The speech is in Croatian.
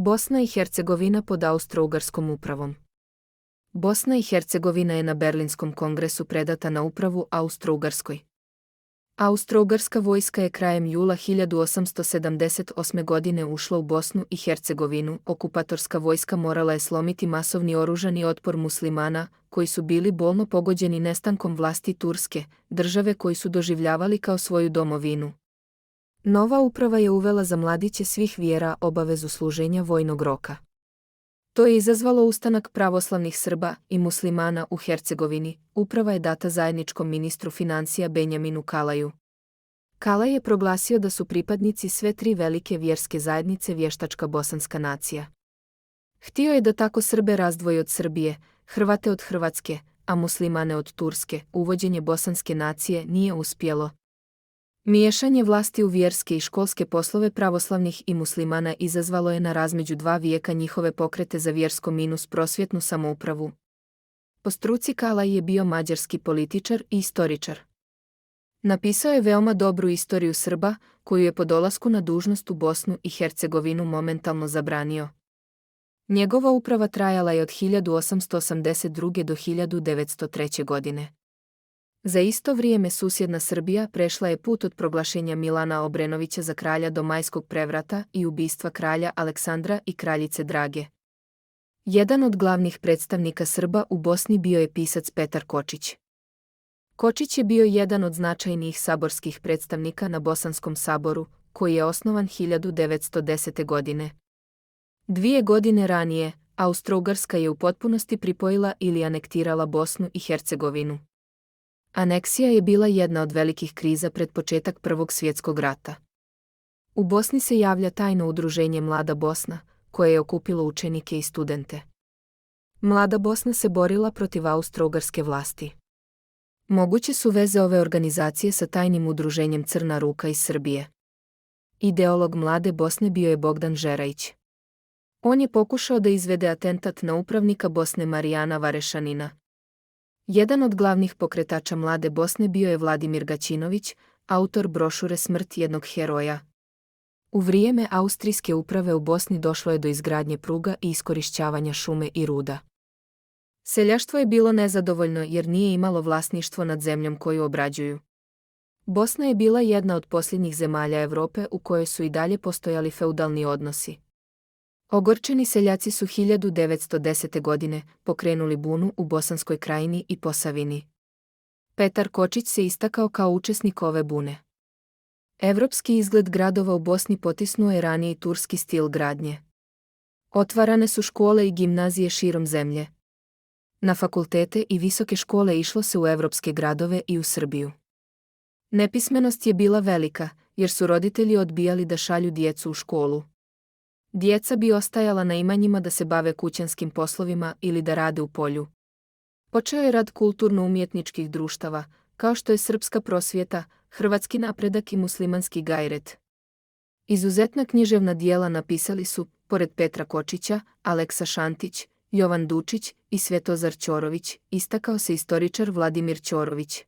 Bosna i Hercegovina pod Austro-Ugarskom upravom. Bosna i Hercegovina je na Berlinskom kongresu predata na upravu Austro-Ugarskoj. Austro-Ugarska vojska je krajem jula 1878. godine ušla u Bosnu i Hercegovinu. Okupatorska vojska morala je slomiti masovni oružani otpor muslimana, koji su bili bolno pogođeni nestankom vlasti Turske, države koju su doživljavali kao svoju domovinu. Nova uprava je uvela za mladiće svih vjera obavezu služenja vojnog roka. To je izazvalo ustanak pravoslavnih Srba i muslimana u Hercegovini. Uprava je data zajedničkom ministru financija Benjaminu Kalaju. Kalaj je proglasio da su pripadnici sve tri velike vjerske zajednice vještačka bosanska nacija. Htio je da tako Srbe razdvoji od Srbije, Hrvate od Hrvatske, a muslimane od Turske. Uvođenje bosanske nacije nije uspjelo. Miješanje vlasti u vjerske i školske poslove pravoslavnih i muslimana izazvalo je na razmeđu 2 vijeka njihove pokrete za vjersko-prosvjetnu samoupravu. Po struci Kalaj je bio mađarski političar i istoričar. Napisao je veoma dobru istoriju Srba, koju je po dolasku na dužnost u Bosnu i Hercegovinu momentalno zabranio. Njegova uprava trajala je od 1882. do 1903. godine. Za isto vrijeme susjedna Srbija prešla je put od proglašenja Milana Obrenovića za kralja do Majskog prevrata i ubistva kralja Aleksandra i kraljice Drage. Jedan od glavnih predstavnika Srba u Bosni bio je pisac Petar Kočić. Kočić je bio jedan od značajnijih saborskih predstavnika na Bosanskom saboru, koji je osnovan 1910. godine. 2 godine ranije, Austro-Ugarska je u potpunosti pripojila ili anektirala Bosnu i Hercegovinu. Aneksija je bila jedna od velikih kriza pred početak Prvog svjetskog rata. U Bosni se javlja tajno udruženje Mlada Bosna, koje je okupilo učenike i studente. Mlada Bosna se borila protiv Austro-Ugarske vlasti. Moguće su veze ove organizacije sa tajnim udruženjem Crna ruka iz Srbije. Ideolog Mlade Bosne bio je Bogdan Žerajić. On je pokušao da izvede atentat na upravnika Bosne Marijana Varešanina. Jedan od glavnih pokretača Mlade Bosne bio je Vladimir Gaćinović, autor brošure Smrt jednog heroja. U vrijeme austrijske uprave u Bosni došlo je do izgradnje pruga i iskorišćavanja šume i ruda. Seljaštvo je bilo nezadovoljno jer nije imalo vlasništvo nad zemljom koju obrađuju. Bosna je bila jedna od posljednjih zemalja Europe u kojoj su i dalje postojali feudalni odnosi. Ogorčeni seljaci su 1910. godine pokrenuli bunu u Bosanskoj krajini i Posavini. Petar Kočić se istakao kao učesnik ove bune. Evropski izgled gradova u Bosni potisnuo je raniji turski stil gradnje. Otvarane su škole i gimnazije širom zemlje. Na fakultete i visoke škole išlo se u evropske gradove i u Srbiju. Nepismenost je bila velika, jer su roditelji odbijali da šalju djecu u školu. Djeca bi ostajala na imanjima da se bave kućanskim poslovima ili da rade u polju. Počeo je rad kulturno-umjetničkih društava, kao što je Srpska prosvjeta, Hrvatski napredak i Muslimanski gajret. Izuzetna književna dijela napisali su, pored Petra Kočića, Aleksa Šantić, Jovan Dučić i Svetozar Ćorović, istakao se istoričar Vladimir Ćorović.